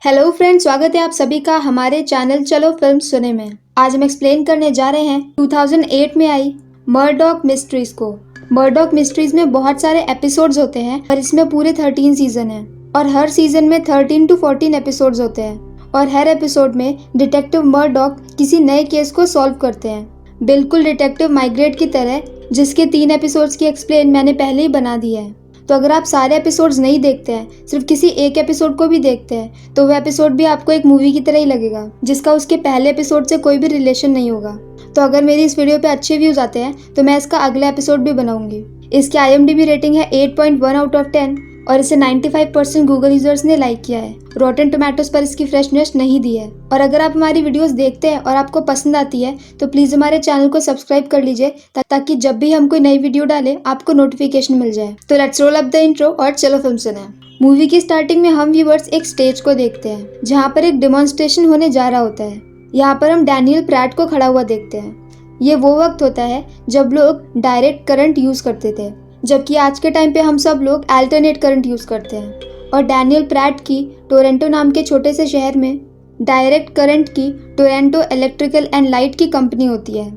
Hello friends, स्वागत है आप सभी का हमारे चैनल चलो फिल्म सुने में। आज हम एक्सप्लेन करने जा रहे हैं 2008 में आई मर्डॉक मिस्ट्रीज को। मर्डॉक मिस्ट्रीज में बहुत सारे एपिसोड्स होते हैं और इसमें पूरे 13 सीजन हैं और हर सीजन में 13 to 14 एपिसोड्स होते हैं और हर एपिसोड में डिटेक्टिव मर्डॉक किसी नए केस को सॉल्व करते हैं, बिल्कुल डिटेक्टिव माइग्रेट की तरह, जिसके 3 एपिसोड्स की एक्सप्लेन मैंने पहले ही बना दिया है। तो अगर आप सारे एपिसोड्स नहीं देखते हैं, सिर्फ किसी एक एपिसोड को भी देखते हैं, तो वह एपिसोड भी आपको एक मूवी की तरह ही लगेगा, जिसका उसके पहले एपिसोड से कोई भी रिलेशन नहीं होगा। तो अगर मेरी इस वीडियो पे अच्छे व्यूज आते हैं तो मैं इसका अगला एपिसोड भी बनाऊंगी। इसकी IMDb रेटिंग है 8.1 आउट ऑफ 10 और इसे 95% गूगल यूजर्स ने लाइक किया है। रॉटन टोमेटोज पर इसकी फ्रेशनेस नहीं दी है। और अगर आप हमारी वीडियोस देखते हैं और आपको पसंद आती है तो प्लीज हमारे चैनल को सब्सक्राइब कर लीजिए ताकि जब भी हम कोई नई वीडियो डालें आपको नोटिफिकेशन मिल जाए। तो let's roll up the intro और चलो फिल्म सुने। मूवी की स्टार्टिंग में हम व्यूअर्स एक स्टेज को देखते हैं जहाँ पर एक डेमोन्स्ट्रेशन होने जा रहा होता है। यहाँ पर हम डैनियल प्रैट को खड़ा हुआ देखते हैं। ये वो वक्त होता है जब लोग डायरेक्ट करंट यूज करते थे, जबकि आज के टाइम पे हम सब लोग अल्टरनेट करंट यूज करते हैं। और डैनियल प्रैट की टोरंटो नाम के छोटे से शहर में डायरेक्ट करंट की टोरंटो इलेक्ट्रिकल एंड लाइट की कंपनी होती है।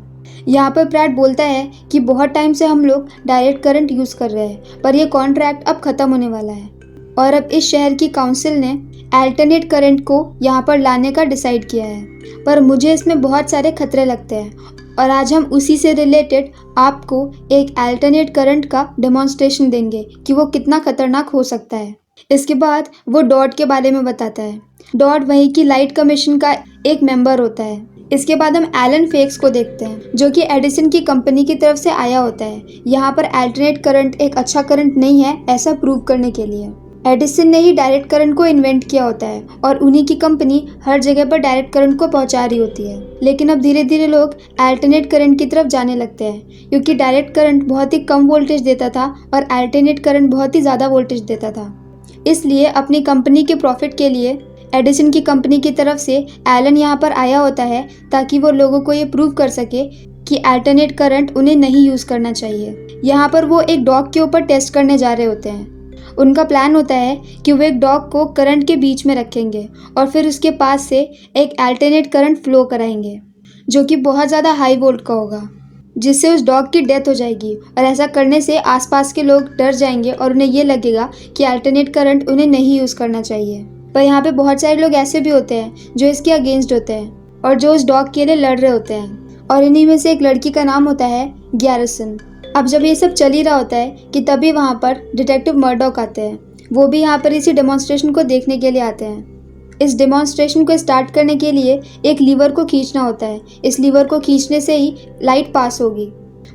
यहाँ पर प्रैट बोलता है कि बहुत टाइम से हम लोग डायरेक्ट करंट यूज कर रहे हैं, पर यह कॉन्ट्रैक्ट अब खत्म होने वाला है और अब इस शहर की काउंसिल ने अल्टरनेट करंट को यहाँ पर लाने का डिसाइड किया है। पर मुझे इसमें बहुत सारे खतरे लगते हैं और आज हम उसी से रिलेटेड आपको एक अल्टरनेट करंट का डेमोन्स्ट्रेशन देंगे कि वो कितना खतरनाक हो सकता है। इसके बाद वो डॉट के बारे में बताता है। डॉट वहीं की लाइट कमीशन का एक मेंबर होता है। इसके बाद हम एलन फेक्स को देखते हैं जो कि एडिसन की कंपनी की तरफ से आया होता है यहाँ पर अल्टरनेट करंट एक अच्छा करंट नहीं है ऐसा प्रूव करने के लिए। एडिसन ने ही डायरेक्ट करंट को इन्वेंट किया होता है और उन्हीं की कंपनी हर जगह पर डायरेक्ट करंट को पहुंचा रही होती है। लेकिन अब धीरे धीरे लोग अल्टरनेट करंट की तरफ जाने लगते हैं क्योंकि डायरेक्ट करंट बहुत ही कम वोल्टेज देता था और अल्टरनेट करंट बहुत ही ज़्यादा वोल्टेज देता था। इसलिए अपनी कंपनी के प्रॉफिट के लिए एडिसन की कंपनी की तरफ से एलन यहाँ पर आया होता है ताकि वो लोगों को ये प्रूव कर सके कि अल्टरनेट करंट उन्हें नहीं यूज़ करना चाहिए। यहाँ पर वो एक डॉग के ऊपर टेस्ट करने जा रहे होते हैं। उनका प्लान होता है कि वो एक डॉग को करंट के बीच में रखेंगे और फिर उसके पास से एक अल्टरनेट करंट फ्लो कराएंगे जो कि बहुत ज़्यादा हाई वोल्ट का होगा, जिससे उस डॉग की डेथ हो जाएगी। और ऐसा करने से आसपास के लोग डर जाएंगे और उन्हें ये लगेगा कि अल्टरनेट करंट उन्हें नहीं यूज़ करना चाहिए। पर यहाँ पे बहुत सारे लोग ऐसे भी होते हैं जो इसके अगेंस्ट होते हैं और जो उस डॉग के लिए लड़ रहे होते हैं और इन्हीं में से एक लड़की का नाम होता है गैरिसन। अब जब ये सब चल ही रहा होता है कि तभी वहाँ पर डिटेक्टिव मर्डॉक आते हैं। वो भी यहाँ पर इसी डेमोन्स्ट्रेशन को देखने के लिए आते हैं। इस डेमोन्स्ट्रेशन को स्टार्ट करने के लिए एक लीवर को खींचना होता है। इस लीवर को खींचने से ही लाइट पास होगी,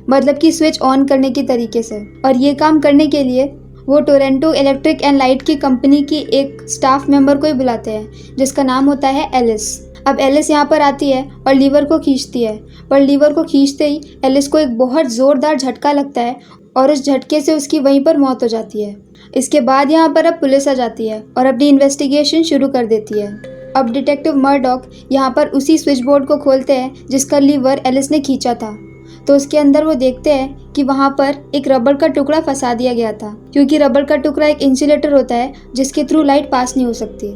मतलब कि स्विच ऑन करने की तरीके से। और ये काम करने के लिए वो टोरंटो इलेक्ट्रिक एंड लाइट की कंपनी की एक स्टाफ मेंबर को ही बुलाते हैं जिसका नाम होता है एलिस। अब एलिस यहाँ पर आती है और लीवर को खींचती है, पर लीवर को खींचते ही एलिस को एक बहुत ज़ोरदार झटका लगता है और उस झटके से उसकी वहीं पर मौत हो जाती है। इसके बाद यहाँ पर अब पुलिस आ जाती है और अपनी इन्वेस्टिगेशन शुरू कर देती है। अब डिटेक्टिव मर्डॉक यहाँ पर उसी स्विच बोर्ड को खोलते हैं जिसका लीवर एलिस ने खींचा था। तो उसके अंदर वो देखते हैं कि वहाँ पर एक रबर का टुकड़ा फंसा दिया गया था, क्योंकि रबर का टुकड़ा एक इंसुलेटर होता है जिसके थ्रू लाइट पास नहीं हो सकती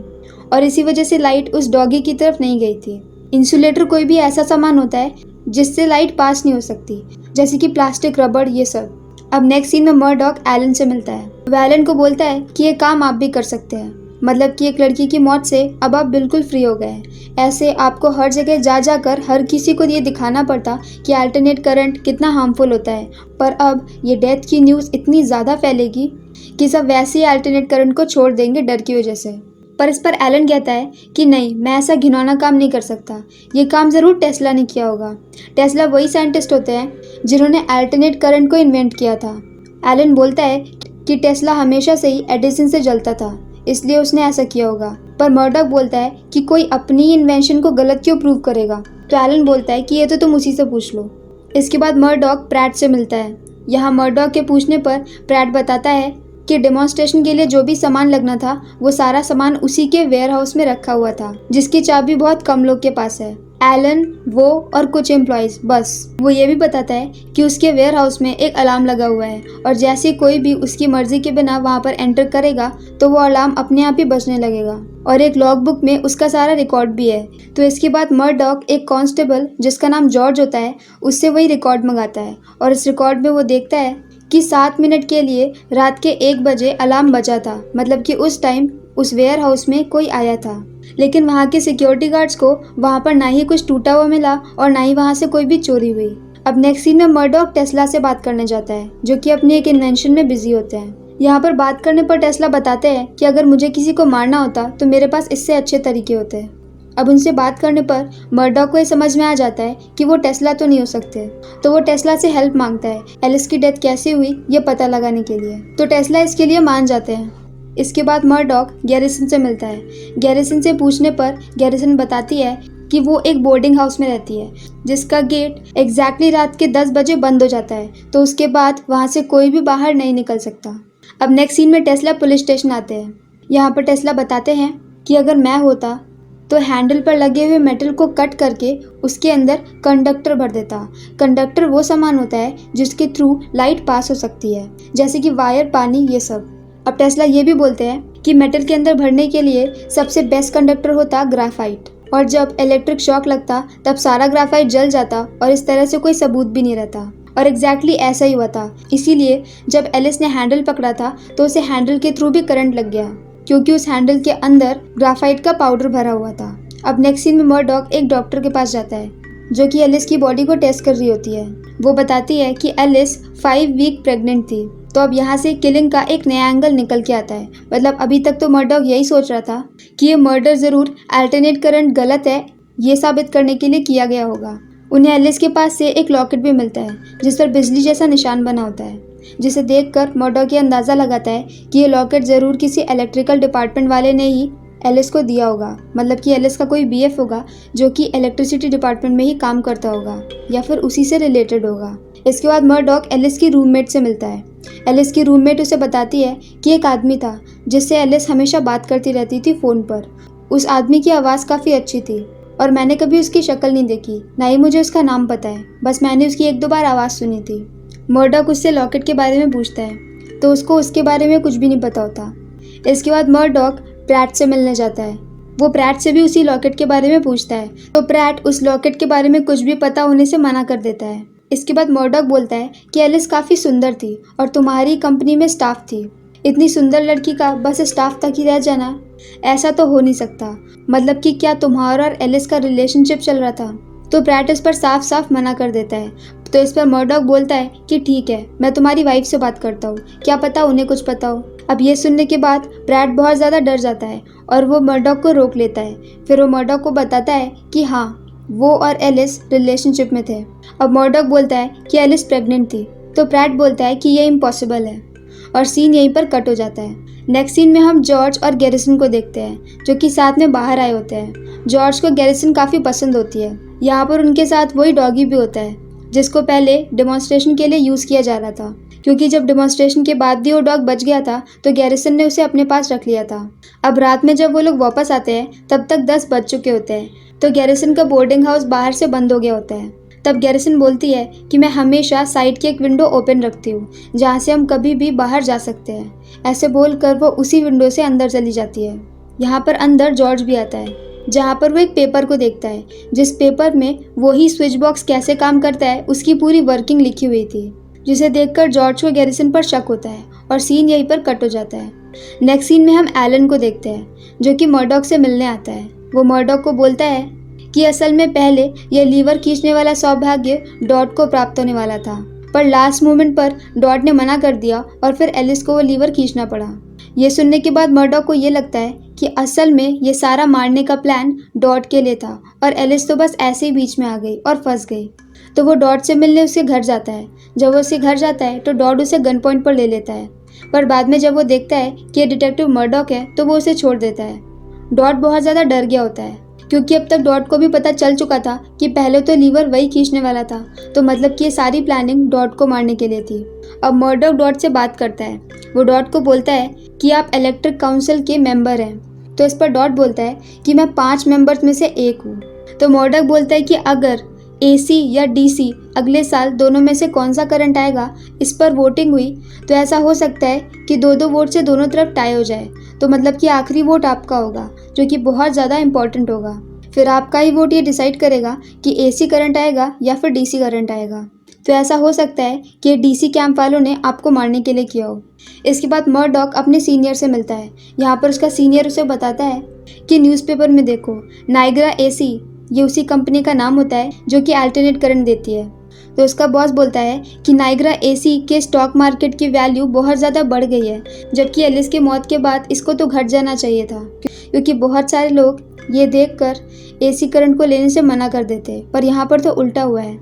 और इसी वजह से लाइट उस डॉगी की तरफ नहीं गई थी। इंसुलेटर कोई भी ऐसा सामान होता है जिससे लाइट पास नहीं हो सकती, जैसे कि प्लास्टिक, रबर, ये सब। अब नेक्स्ट सीन में मर्डॉक एलन से मिलता है। वह एलन को बोलता है कि ये काम आप भी कर सकते हैं, मतलब कि एक लड़की की मौत से अब आप बिल्कुल फ्री हो गए हैं। ऐसे आपको हर जगह जा जाकर हर किसी को ये दिखाना पड़ता कि अल्टरनेट करंट कितना हार्मफुल होता है, पर अब ये डेथ की न्यूज़ इतनी ज़्यादा फैलेगी कि सब वैसे ही अल्टरनेट करंट को छोड़ देंगे डर की वजह से। पर इस पर एलन कहता है कि नहीं, मैं ऐसा घिनौना काम नहीं कर सकता। ये काम ज़रूर टेस्ला ने किया होगा। टेस्ला वही साइंटिस्ट होते हैं जिन्होंने अल्टरनेट करंट को इन्वेंट किया था। एलन बोलता है कि टेस्ला हमेशा से ही एडिसन से जलता था, इसलिए उसने ऐसा किया होगा। पर मर्डॉक बोलता है कि कोई अपनी इन्वेंशन को गलत क्यों प्रूव करेगा। तो एलन बोलता है कि ये तो तुम उसी से पूछ लो। इसके बाद मर्डॉक प्रैट से मिलता है। यहाँ मर्डॉक के पूछने पर प्रैट बताता है कि डेमोन्स्ट्रेशन के लिए जो भी सामान लगना था वो सारा सामान उसी के वेयर हाउस में रखा हुआ था, जिसकी चाबी बहुत कम लोग के पास है। एलन, वो और कुछ एम्प्लॉयज, बस। वो ये भी बताता है कि उसके वेयर हाउस में एक अलार्म लगा हुआ है और जैसे कोई भी उसकी मर्जी के बिना वहाँ पर एंटर करेगा तो वो अलार्म अपने आप ही बजने लगेगा और एक लॉग बुक में उसका सारा रिकॉर्ड भी है। तो इसके बाद मर्डॉक एक कांस्टेबल जिसका नाम जॉर्ज होता है उससे वही रिकॉर्ड मंगाता है और इस रिकॉर्ड में वो देखता है कि 7 मिनट के लिए रात के 1 बजे अलार्म बजा था, मतलब कि उस टाइम उस वेयर हाउस में कोई आया था। लेकिन वहाँ के सिक्योरिटी गार्ड्स को वहाँ पर ना ही कुछ टूटा हुआ मिला और ना ही वहाँ से कोई भी चोरी हुई। अब नेक्स्ट सीन में मर्डॉक टेस्ला से बात करने जाता है जो कि अपनी एक इन्वेंशन में बिजी होते हैं। यहाँ पर बात करने पर टेस्ला बताते हैं कि अगर मुझे किसी को मारना होता तो मेरे पास इससे अच्छे तरीके होते। अब उनसे बात करने पर मर्डॉक को ये समझ में आ जाता है कि वो टेस्ला तो नहीं हो सकते, तो वो टेस्ला से हेल्प मांगता है एलिस की डेथ कैसे हुई ये पता लगाने के लिए। तो टेस्ला इसके लिए मान जाते हैं। इसके बाद मर्डॉक गैरिसन से मिलता है। गैरिसन से पूछने पर गैरिसन बताती है कि वो एक बोर्डिंग हाउस में रहती है जिसका गेट एग्जैक्टली रात के 10 बजे बंद हो जाता है, तो उसके बाद वहाँ से कोई भी बाहर नहीं निकल सकता। अब नेक्स्ट सीन में टेस्ला पुलिस स्टेशन आते हैं। यहाँ पर टेस्ला बताते हैं कि अगर मैं होता तो हैंडल पर लगे हुए मेटल को कट करके उसके अंदर कंडक्टर भर देता। कंडक्टर वो सामान होता है जिसके थ्रू लाइट पास हो सकती है, जैसे कि वायर, पानी, ये सब। अब टेस्ला ये भी बोलते हैं कि मेटल के अंदर भरने के लिए सबसे बेस्ट कंडक्टर होता ग्राफाइट, और जब इलेक्ट्रिक शॉक लगता तब सारा ग्राफाइट जल जाता और इस तरह से कोई सबूत भी नहीं रहता। और एग्जैक्टली ऐसा ही हुआ था। इसीलिए जब एलिस ने हैंडल पकड़ा था तो उसे हैंडल के थ्रू भी करंट लग गया क्योंकि उस हैंडल के अंदर ग्राफाइट का पाउडर भरा हुआ था। अब नेक्स्ट सीन में मर्डॉक एक डॉक्टर के पास जाता है जो कि एलिस की बॉडी को टेस्ट कर रही होती है। वो बताती है कि एलिस 5 वीक प्रेग्नेंट थी। तो अब यहाँ से किलिंग का एक नया एंगल निकल के आता है। मतलब अभी तक तो मर्डॉक यही सोच रहा था कि ये मर्डर ज़रूर अल्टरनेट करंट गलत है, ये साबित करने के लिए किया गया होगा। उन्हें एलिस के पास से एक लॉकेट भी मिलता है जिस पर बिजली जैसा निशान बना होता है, जिसे देखकर मर्डॉक ये अंदाज़ा लगाता है कि ये लॉकेट ज़रूर किसी इलेक्ट्रिकल डिपार्टमेंट वाले ने ही एलिस को दिया होगा। मतलब कि एलिस का कोई बीएफ होगा जो कि इलेक्ट्रिसिटी डिपार्टमेंट में ही काम करता होगा या फिर उसी से रिलेटेड होगा। इसके बाद मर्डॉक एलिस की रूममेट से मिलता है। एलिस की रूममेट उसे बताती है कि एक आदमी था जिससे एलिस हमेशा बात करती रहती थी फ़ोन पर। उस आदमी की आवाज़ काफ़ी अच्छी थी और मैंने कभी उसकी शक्ल नहीं देखी, ना ही मुझे उसका नाम पता है, बस मैंने उसकी 1-2 बार आवाज़ सुनी थी। मर्डॉक उससे लॉकेट के बारे में पूछता है तो उसको उसके बारे में कुछ भी नहीं पता होता। इसके बाद मर्डॉक प्रैट से मिलने जाता है। वो प्रैट से भी उसी लॉकेट के बारे में पूछता है तो प्रैट उस लॉकेट के बारे में कुछ भी पता होने से मना कर देता है। इसके बाद मर्डॉक बोलता है कि एलिस काफ़ी सुंदर थी और तुम्हारी कंपनी में स्टाफ थी। इतनी सुंदर लड़की का बस स्टाफ तक ही रह जाना, ऐसा तो हो नहीं सकता। मतलब कि क्या तुम्हारा और एलिस का रिलेशनशिप चल रहा था? तो प्रैट इस पर साफ साफ मना कर देता है। तो इस पर मर्डॉक बोलता है कि ठीक है, मैं तुम्हारी वाइफ से बात करता हूँ, क्या पता उन्हें कुछ पता हो। अब ये सुनने के बाद प्रैट बहुत ज़्यादा डर जाता है और वो मर्डॉक को रोक लेता है। फिर वो मर्डॉक को बताता है कि हाँ, वो और एलिस रिलेशनशिप में थे। अब मर्डॉक बोलता है कि एलिस प्रेग्नेंट थी, तो प्रैट बोलता है कि ये इम्पॉसिबल है और सीन यहीं पर कट हो जाता है। नेक्स्ट सीन में हम जॉर्ज और गैरिसन को देखते हैं जो कि साथ में बाहर आए होते हैं। जॉर्ज को गैरिसन काफ़ी पसंद होती है। यहाँ पर उनके साथ वही डॉगी भी होता है जिसको पहले डेमोन्स्ट्रेशन के लिए यूज़ किया जा रहा था, क्योंकि जब डेमोन्स्ट्रेशन के बाद भी वो डॉग बच गया था तो गैरिसन ने उसे अपने पास रख लिया था। अब रात में जब वो लोग वापस आते हैं तब तक 10 बज चुके होते हैं, तो गैरिसन का बोर्डिंग हाउस बाहर से बंद हो गया होता है। तब गैरिसन बोलती है कि मैं हमेशा साइड की एक विंडो ओपन रखती हूँ जहाँ से हम कभी भी बाहर जा सकते हैं। ऐसे बोलकर वो उसी विंडो से अंदर चली जाती है। यहाँ पर अंदर जॉर्ज भी आता है जहाँ पर वो एक पेपर को देखता है जिस पेपर में वही स्विच बॉक्स कैसे काम करता है उसकी पूरी वर्किंग लिखी हुई थी, जिसे देखकर जॉर्ज को गैरिसन पर शक होता है और सीन यहीं पर कट हो जाता है। नेक्स्ट सीन में हम एलन को देखते हैं जो कि मर्डॉक से मिलने आता है। वो मर्डॉक को बोलता है कि असल में पहले यह लीवर खींचने वाला सौभाग्य डॉट को प्राप्त होने वाला था, पर लास्ट मोमेंट पर डॉट ने मना कर दिया और फिर एलिस को वो लीवर खींचना पड़ा। ये सुनने के बाद मर्डॉक को ये लगता है कि असल में ये सारा मारने का प्लान डॉट के लिए था और एलिस तो बस ऐसे ही बीच में आ गई और फंस गई। तो वो डॉट से मिलने उसके घर जाता है। जब वो उसके घर जाता है तो डॉट उसे गन पॉइंट पर ले लेता है, पर बाद में जब वो देखता है कि ये डिटेक्टिव मर्डॉक है तो वो उसे छोड़ देता है। डॉट बहुत ज़्यादा डर गया होता है क्योंकि अब तक डॉट को भी पता चल चुका था कि पहले तो लीवर वही खींचने वाला था, तो मतलब कि ये सारी प्लानिंग डॉट को मारने के लिए थी। अब मर्डॉक डॉट से बात करता है। वो डॉट को बोलता है कि आप इलेक्ट्रिक काउंसिल के मेंबर हैं। तो इस पर डॉट बोलता है कि मैं 5 मेंबर्स में से एक हूँ। तो मर्डॉक बोलता है कि अगर AC या DC अगले साल दोनों में से कौन सा करंट आएगा इस पर वोटिंग हुई तो ऐसा हो सकता है कि दो दो वोट से दोनों तरफ टाई हो जाए। तो मतलब कि आखिरी वोट आपका होगा, जो कि बहुत ज़्यादा इंपॉर्टेंट होगा। फिर आपका ही वोट ये डिसाइड करेगा कि AC करंट आएगा या फिर DC करंट आएगा। तो ऐसा हो सकता है कि DC कैंप वालों ने आपको मारने के लिए किया हो। इसके बाद मर्डॉक अपने सीनियर से मिलता है। यहाँ पर उसका सीनियर उसे बताता है कि न्यूज़पेपर में देखो, नाइग्रा AC ये उसी कंपनी का नाम होता है जो कि अल्टरनेट करंट देती है। तो उसका बॉस बोलता है कि नाइग्रा AC के स्टॉक मार्केट की वैल्यू बहुत ज़्यादा बढ़ गई है, जबकि एलिस की मौत के बाद इसको तो घट जाना चाहिए था, क्योंकि बहुत सारे लोग ये देखकर AC करंट को लेने से मना कर देते, पर यहाँ पर तो उल्टा हुआ है।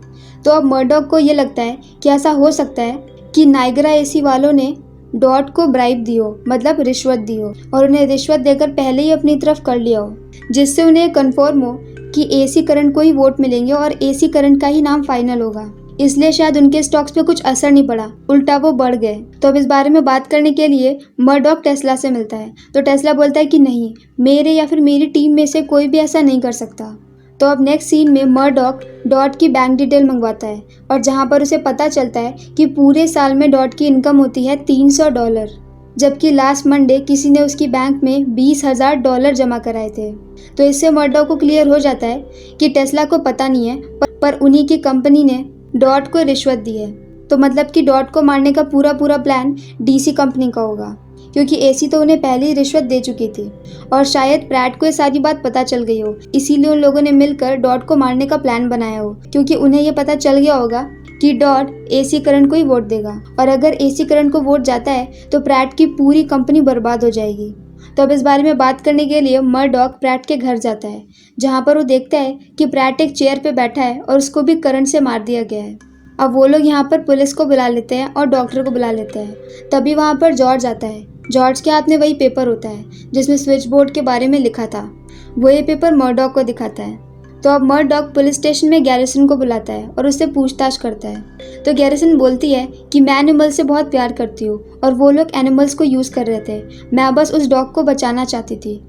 तो अब मर्डॉक को ये लगता है कि ऐसा हो सकता है कि नाइग्रा AC वालों ने डॉट को ब्राइब दी हो, मतलब रिश्वत दी हो, और उन्हें रिश्वत देकर पहले ही अपनी तरफ कर लिया हो, जिससे उन्हें कन्फर्म हो कि AC करंट को ही वोट मिलेंगे और AC करंट का ही नाम फाइनल होगा। इसलिए शायद उनके स्टॉक्स पे कुछ असर नहीं पड़ा, उल्टा वो बढ़ गए। तो अब इस बारे में बात करने के लिए मर्डॉक टेस्ला से मिलता है। तो टेस्ला बोलता है कि नहीं, मेरे या फिर मेरी टीम में से कोई भी ऐसा नहीं कर सकता। तो अब नेक्स्ट सीन में मर्डॉक डॉट की बैंक डिटेल मंगवाता है, और जहाँ पर उसे पता चलता है कि पूरे साल में डॉट की इनकम होती है $300, जबकि लास्ट मंडे किसी ने उसकी बैंक में $20,000 जमा कराए थे। तो इससे मर्डॉक को क्लियर हो जाता है कि टेस्ला को पता नहीं है, पर उन्हीं की कंपनी ने डॉट को रिश्वत दी है। तो मतलब कि डॉट को मारने का पूरा प्लान DC कंपनी का होगा, क्योंकि AC तो उन्हें पहले ही रिश्वत दे चुकी थी, और शायद प्रैट को ये सारी बात पता चल गई हो, इसीलिए उन लोगों ने मिलकर डॉट को मारने का प्लान बनाया हो, क्योंकि उन्हें ये पता चल गया होगा कि डॉट AC करंट को ही वोट देगा, और अगर AC करंट को वोट जाता है तो प्रैट की पूरी कंपनी बर्बाद हो जाएगी। तो अब इस बारे में बात करने के लिए मर्डॉक प्रैट के घर जाता है, जहाँ पर वो देखता है कि प्रैट एक चेयर पे बैठा है और उसको भी करंट से मार दिया गया है। अब वो लोग यहाँ पर पुलिस को बुला लेते हैं और डॉक्टर को बुला लेते हैं। तभी वहाँ पर जॉर्ज आता है। जॉर्ज के हाथ में वही पेपर होता है जिसमें स्विच बोर्ड के बारे में लिखा था। वो ये पेपर मर्डॉक को दिखाता है। तो अब मर्डॉक पुलिस स्टेशन में गैरिसन को बुलाता है और उससे पूछताछ करता है। तो गैरिसन बोलती है कि मैं एनिमल से बहुत प्यार करती हूँ और वो लोग एनिमल्स को यूज़ कर रहे थे, मैं बस उस डॉग को बचाना चाहती थी,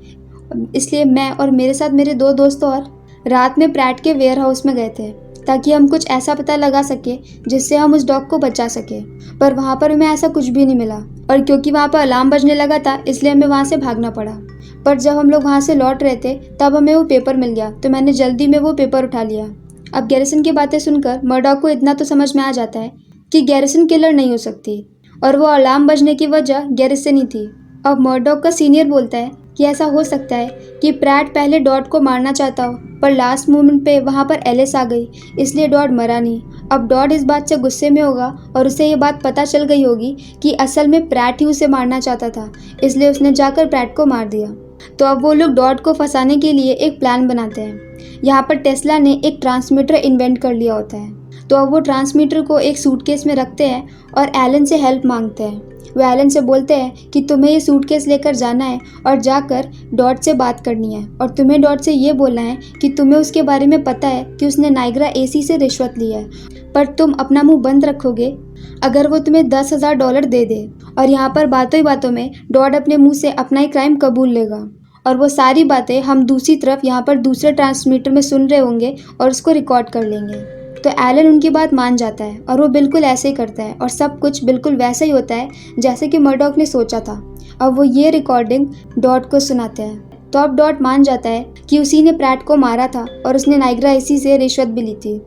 इसलिए मैं और मेरे साथ मेरे 2 दोस्त और रात में प्रैट के वेयर हाउस में गए थे ताकि हम कुछ ऐसा पता लगा सके जिससे हम उस डॉग को बचा सके। पर वहाँ पर हमें ऐसा कुछ भी नहीं मिला, और क्योंकि वहाँ पर अलार्म बजने लगा था इसलिए हमें वहाँ से भागना पड़ा। पर जब हम लोग वहाँ से लौट रहे थे तब हमें वो पेपर मिल गया, तो मैंने जल्दी में वो पेपर उठा लिया। अब गैरिसन की बातें सुनकर मर्डॉक को इतना तो समझ में आ जाता है कि गैरिसन किलर नहीं हो सकती, और वो अलार्म बजने की वजह गैरिसन ही थी। अब मर्डॉक का सीनियर बोलता है कि ऐसा हो सकता है कि प्रैट पहले डॉट को मारना चाहता हो, पर लास्ट मोमेंट पे वहाँ पर एलिस आ गई, इसलिए डॉट मरा नहीं। अब डॉट इस बात से गुस्से में होगा और उसे ये बात पता चल गई होगी कि असल में प्रैट ही उसे मारना चाहता था, इसलिए उसने जाकर प्रैट को मार दिया। तो अब वो लोग डॉट को फंसाने के लिए एक प्लान बनाते हैं। यहाँ पर टेस्ला ने एक ट्रांसमीटर इन्वेंट कर लिया होता है। तो अब वो ट्रांसमीटर को एक सूटकेस में रखते हैं और एलन से हेल्प मांगते हैं। वो एलन से बोलते हैं कि तुम्हें ये सूटकेस लेकर जाना है और जाकर डॉट से बात करनी है, और तुम्हें डॉट से ये बोलना है कि तुम्हें उसके बारे में पता है कि उसने नाइग्रा AC से रिश्वत ली है, पर तुम अपना मुंह बंद रखोगे अगर वो तुम्हें $10,000 दे दे। और यहाँ पर बातों ही बातों में डॉट अपने मुंह से अपना ही क्राइम कबूल लेगा, और वो सारी बातें हम दूसरी तरफ यहाँ पर दूसरे ट्रांसमीटर में सुन रहे होंगे और उसको रिकॉर्ड कर लेंगे। तो एलन उनकी बात मान जाता है और वो बिल्कुल ऐसे ही करता है, और सब कुछ बिल्कुल वैसा ही होता है जैसे कि मर्डॉक ने सोचा था। अब वो ये रिकॉर्डिंग डॉट को सुनाते हैं। तो अब डॉट मान जाता है कि उसी ने प्रैट को मारा था और उसने नाइग्रा AC से रिश्वत भी ली थी।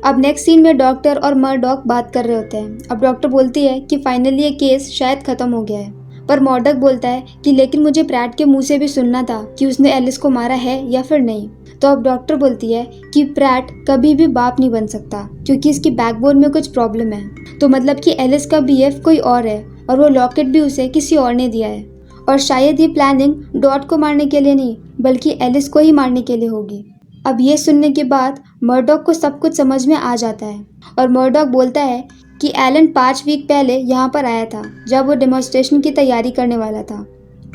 अब नेक्स्ट सीन में डॉक्टर और मर्डॉक बात कर रहे होते हैं। अब डॉक्टर बोलती है कि फाइनली ये केस शायद ख़त्म हो गया है, पर मर्डॉक बोलता है कि लेकिन मुझे प्रैट के मुंह से भी सुनना था कि उसने एलिस को मारा है या फिर नहीं। तो अब डॉक्टर बोलती है कि प्रैट कभी भी बाप नहीं बन सकता क्योंकि इसकी बैकबोन में कुछ प्रॉब्लम है। तो मतलब कि एलिस का BF कोई और है, और वो लॉकेट भी उसे किसी और ने दिया है, और शायद ये प्लानिंग डॉट को मारने के लिए नहीं बल्कि एलिस को ही मारने के लिए होगी। अब ये सुनने के बाद मर्डॉक को सब कुछ समझ में आ जाता है, और मर्डॉक बोलता है कि एलन 5 वीक पहले यहाँ पर आया था जब वो डेमोन्स्ट्रेशन की तैयारी करने वाला था,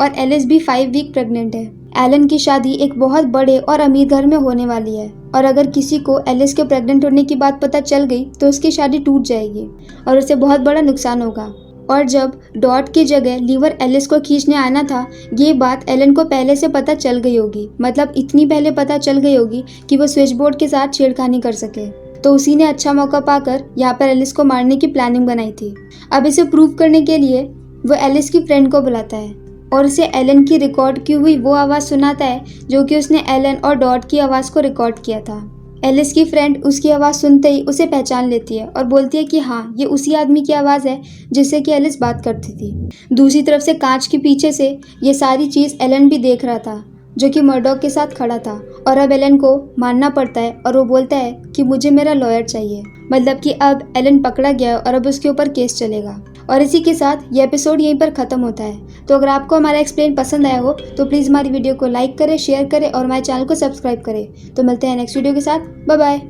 और एलिस भी 5 वीक प्रेग्नेंट है। एलन की शादी एक बहुत बड़े और अमीर घर में होने वाली है, और अगर किसी को एलिस के प्रेग्नेंट होने की बात पता चल गई तो उसकी शादी टूट जाएगी और उसे बहुत बड़ा नुकसान होगा। और जब डॉट की जगह लीवर एलिस को खींचने आना था, ये बात एलन को पहले से पता चल गई होगी। मतलब इतनी पहले पता चल गई होगी कि वो स्विच बोर्ड के साथ छेड़खानी कर सके। तो उसी ने अच्छा मौका पाकर यहाँ पर एलिस को मारने की प्लानिंग बनाई थी। अब इसे प्रूव करने के लिए वो एलिस की फ्रेंड को बुलाता है और उसे एलन की रिकॉर्ड की हुई वो आवाज़ सुनाता है जो कि उसने एलन और डॉट की आवाज़ को रिकॉर्ड किया था। एलिस की फ्रेंड उसकी आवाज़ सुनते ही उसे पहचान लेती है और बोलती है कि हाँ, ये उसी आदमी की आवाज़ है जिससे कि एलिस बात करती थी। दूसरी तरफ से कांच के पीछे से ये सारी चीज़ एलन भी देख रहा था, जो कि मर्डॉक के साथ खड़ा था। और अब एलन को मानना पड़ता है और वो बोलता है कि मुझे मेरा लॉयर चाहिए। मतलब कि अब एलन पकड़ा गया है और अब उसके ऊपर केस चलेगा। और इसी के साथ ये एपिसोड यहीं पर ख़त्म होता है। तो अगर आपको हमारा एक्सप्लेन पसंद आया हो तो प्लीज़ हमारी वीडियो को लाइक करें, शेयर करें और हमारे चैनल को सब्सक्राइब करें। तो मिलते हैं नेक्स्ट वीडियो के साथ। Bye bye.